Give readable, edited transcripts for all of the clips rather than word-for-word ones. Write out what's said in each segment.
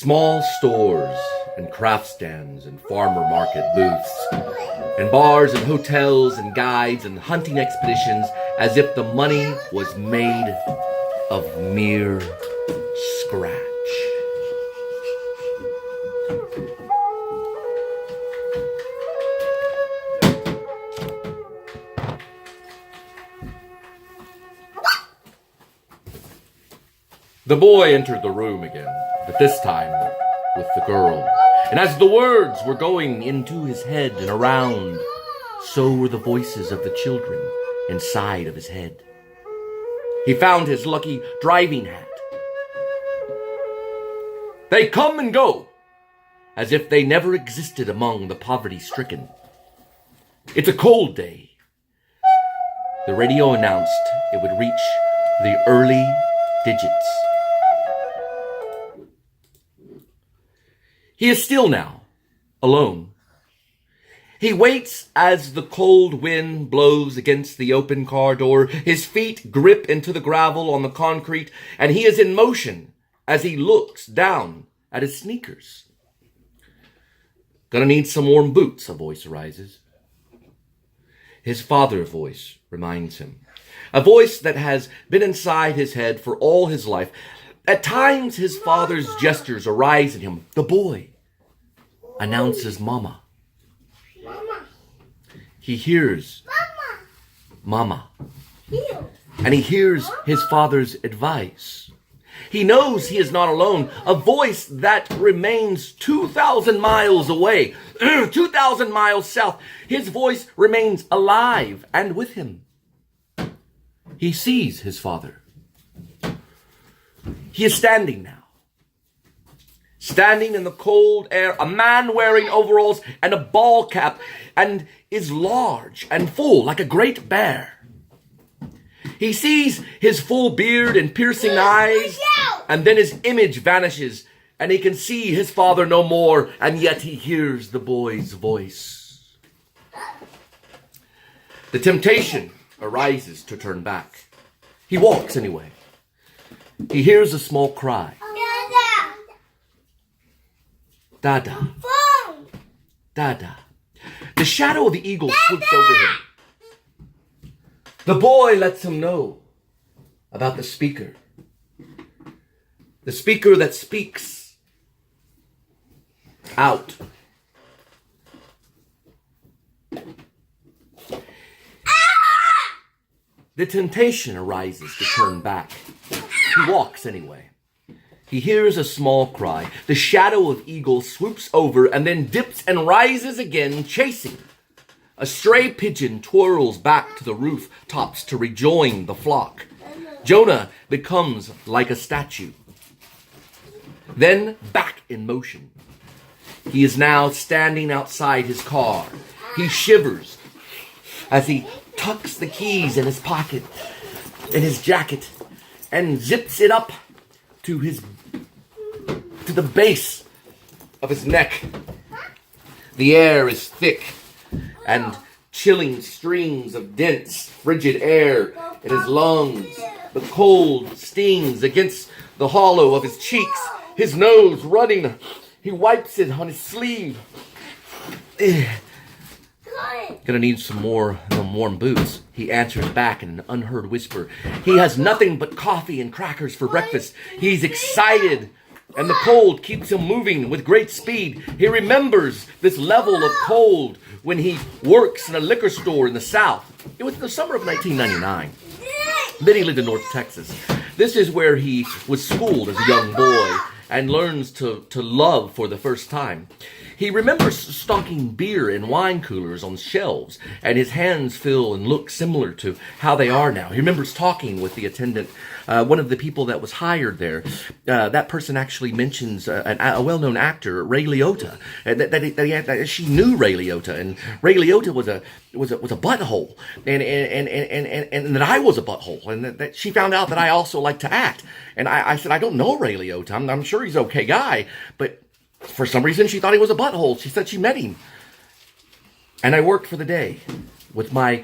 Small stores and craft stands and farmer market booths and bars and hotels and guides and hunting expeditions, as if the money was made of mere scratch. The boy entered the room again, but this time with the girl. And as the words were going into his head and around, so were the voices of the children inside of his head. He found his lucky driving hat. They come and go, as if they never existed among the poverty-stricken. It's a cold day. The radio announced it would reach the early digits. He is still now, alone. He waits as the cold wind blows against the open car door. His feet grip into the gravel on the concrete, and he is in motion as he looks down at his sneakers. Gonna need some warm boots, a voice arises. His father's voice reminds him. A voice that has been inside his head for all his life. At times, his father's gestures arise in him. The boy announces Mama. Mama. He hears Mama. Mama. And he hears his father's advice. He knows he is not alone. A voice that remains 2,000 miles away, 2,000 miles south. His voice remains alive and with him. He sees his father. He is standing now. Standing in the cold air, a man wearing overalls and a ball cap, and is large and full like a great bear. He sees his full beard and piercing eyes, and then his image vanishes, and he can see his father no more, and yet he hears the boy's voice. The temptation arises to turn back. He walks anyway. He hears a small cry. Dada. Phone. Dada. The shadow of the eagle swoops over him. The boy lets him know about the speaker. The speaker that speaks out. The temptation arises to turn back. He walks anyway. He hears a small cry. The shadow of eagle swoops over and then dips and rises again, chasing. A stray pigeon twirls back to the roof tops to rejoin the flock. Jonah becomes like a statue. Then back in motion. He is now standing outside his car. He shivers as he tucks the keys in his pocket, in his jacket, and zips it up to the base of his neck. The air is thick, and chilling streams of dense, frigid air in his lungs. The cold stings against the hollow of his cheeks. His nose running. He wipes it on his sleeve. Gonna need some warm boots. He answers back in an unheard whisper. He has nothing but coffee and crackers for breakfast. He's excited, and the cold keeps him moving with great speed. He remembers this level of cold when he works in a liquor store in the South. It was the summer of 1999. Then he lived in North Texas. This is where he was schooled as a young boy and learns to love for the first time. He remembers stocking beer in wine coolers on shelves, and his hands feel and look similar to how they are now. He remembers talking with the attendant, one of the people that was hired there. That person actually mentions a well-known actor, Ray Liotta, that she knew Ray Liotta, and Ray Liotta was a butthole, and that I was a butthole, and that she found out that I also like to act. And I said, I don't know Ray Liotta. I'm sure he's an okay guy, but for some reason, she thought he was a butthole. She said she met him. And I worked for the day with my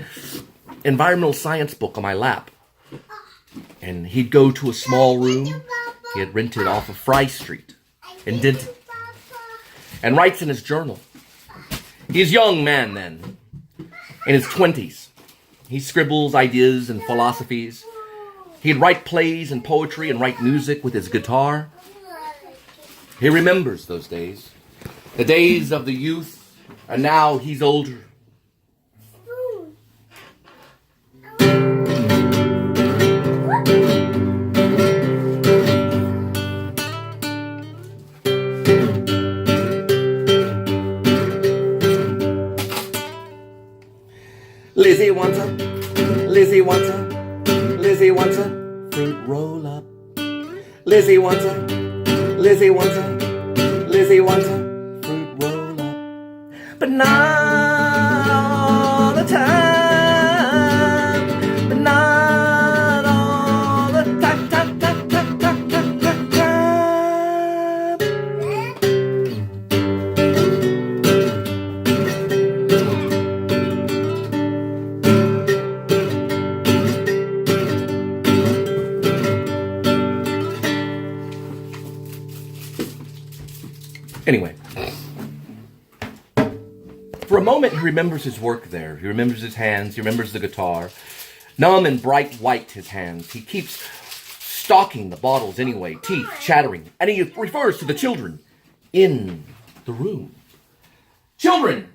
environmental science book on my lap. And he'd go to a small room he had rented off of Fry Street. in Denton and writes in his journal. He's a young man then, in his 20s. He scribbles ideas and philosophies. He'd write plays and poetry and write music with his guitar. He remembers those days, the days of the youth, and now he's older. Lizzie wants a, Lizzie wants a, Lizzie wants a fruit roll up. Lizzie wants a, Lizzie wants a, Lizzie wants a fruit roll up. But not all the time. But not all the time. Anyway, for a moment he remembers his work there. He remembers his hands. He remembers the guitar. Numb and bright white his hands. He keeps stalking the bottles anyway, teeth chattering. And he refers to the children in the room. Children,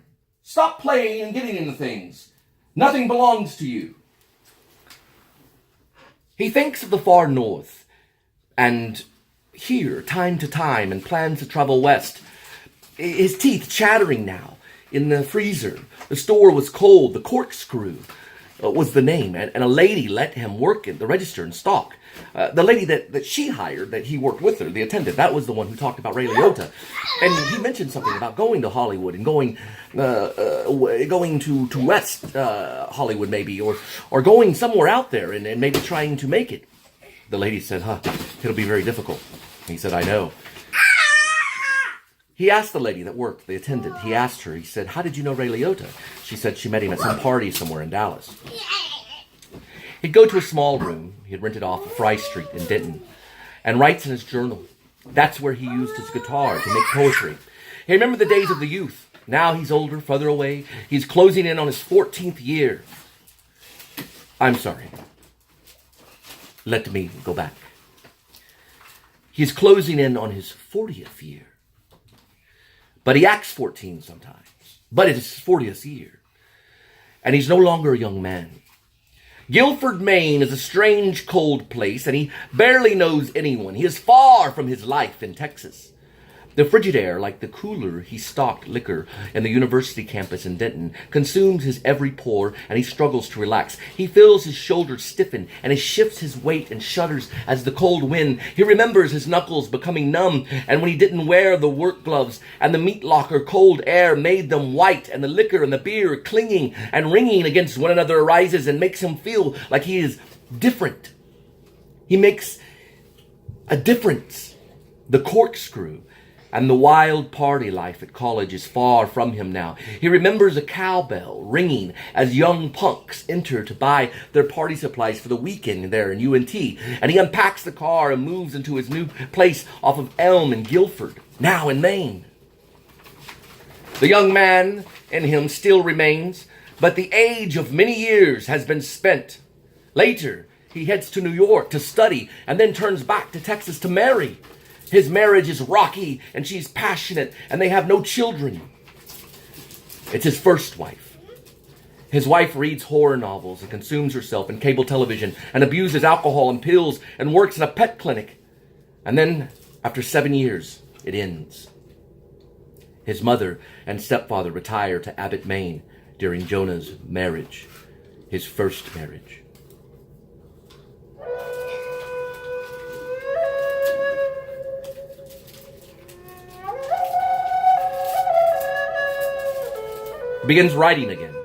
stop playing and getting into things. Nothing belongs to you. He thinks of the far north and here, time to time, and plans to travel west. His teeth chattering now in the freezer. The store was cold. The Corkscrew was the name, and a lady let him work at the register and stock. The lady that she hired, that he worked with her, the attendant, that was the one who talked about Ray Liotta. And he mentioned something about going to Hollywood and going to West Hollywood maybe, or going somewhere out there and maybe trying to make it. The lady said, it'll be very difficult. He said, I know. He asked the lady that worked, the attendant, he asked her, he said, how did you know Ray Liotta? She said she met him at some party somewhere in Dallas. He'd go to a small room he had rented off of Fry Street in Denton and writes in his journal. That's where he used his guitar to make poetry. He remembered the days of the youth. Now he's older, further away. He's closing in on his 14th year. I'm sorry. Let me go back. He's closing in on his 40th year. But he acts 14 sometimes. But it is his 40th year. And he's no longer a young man. Guilford, Maine is a strange, cold place, and he barely knows anyone. He is far from his life in Texas. The Frigidaire, like the cooler he stocked liquor in the university campus in Denton, consumes his every pore, and he struggles to relax. He feels his shoulders stiffen, and he shifts his weight and shudders as the cold wind. He remembers his knuckles becoming numb, and when he didn't wear the work gloves, and the meat locker cold air made them white, and the liquor and the beer clinging and ringing against one another arises and makes him feel like he is different. He makes a difference. The Corkscrew and the wild party life at college is far from him now. He remembers a cowbell ringing as young punks enter to buy their party supplies for the weekend there in UNT. And he unpacks the car and moves into his new place off of Elm in Guilford, now in Maine. The young man in him still remains, but the age of many years has been spent. Later, he heads to New York to study and then turns back to Texas to marry. His marriage is rocky, and she's passionate, and they have no children. It's his first wife. His wife reads horror novels and consumes herself in cable television and abuses alcohol and pills and works in a pet clinic. And then, after 7 years, it ends. His mother and stepfather retire to Abbott, Maine during Jonah's marriage, his first marriage. Begins writing again.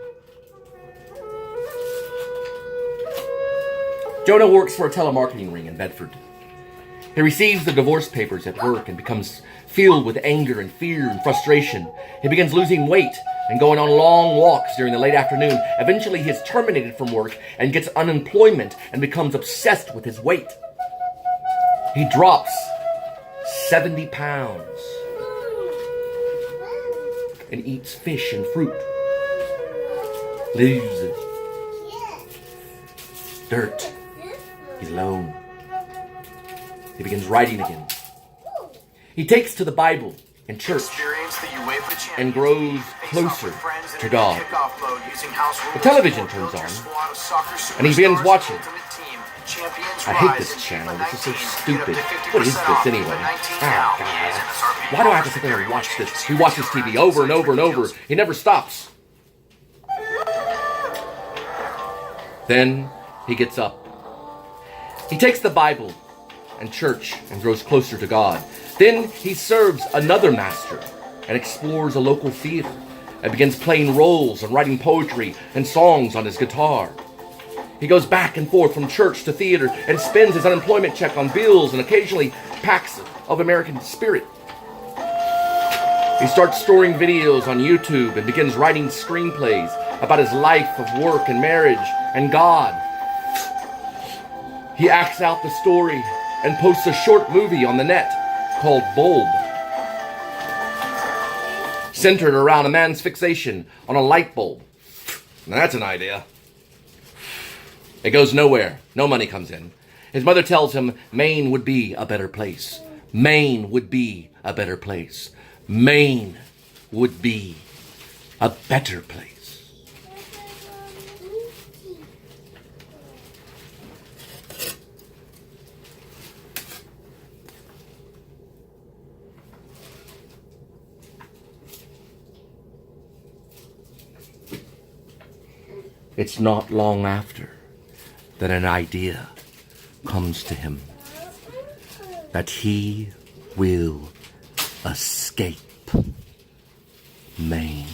Jonah works for a telemarketing ring in Bedford. He receives the divorce papers at work and becomes filled with anger and fear and frustration. He begins losing weight and going on long walks during the late afternoon. Eventually, he is terminated from work and gets unemployment and becomes obsessed with his weight. He drops 70 pounds and eats fish and fruit. Lives in dirt. He's alone. He begins writing again. He takes to the Bible and church and grows closer to God. The television turns on and he begins watching. I hate this channel. This is so stupid. What is this anyway? Oh, God. Why do I have to sit there and watch this? He watches TV over and over and over. He never stops. Then he gets up. He takes the Bible and church and grows closer to God. Then he serves another master and explores a local theater and begins playing roles and writing poetry and songs on his guitar. He goes back and forth from church to theater and spends his unemployment check on bills and occasionally packs of American Spirit. He starts storing videos on YouTube and begins writing screenplays about his life of work and marriage and God. He acts out the story and posts a short movie on the net called Bulb, centered around a man's fixation on a light bulb. Now that's an idea. It goes nowhere. No money comes in. His mother tells him Maine would be a better place. Maine would be a better place. Maine would be a better place. It's not long after that an idea comes to him that he will escape Maine.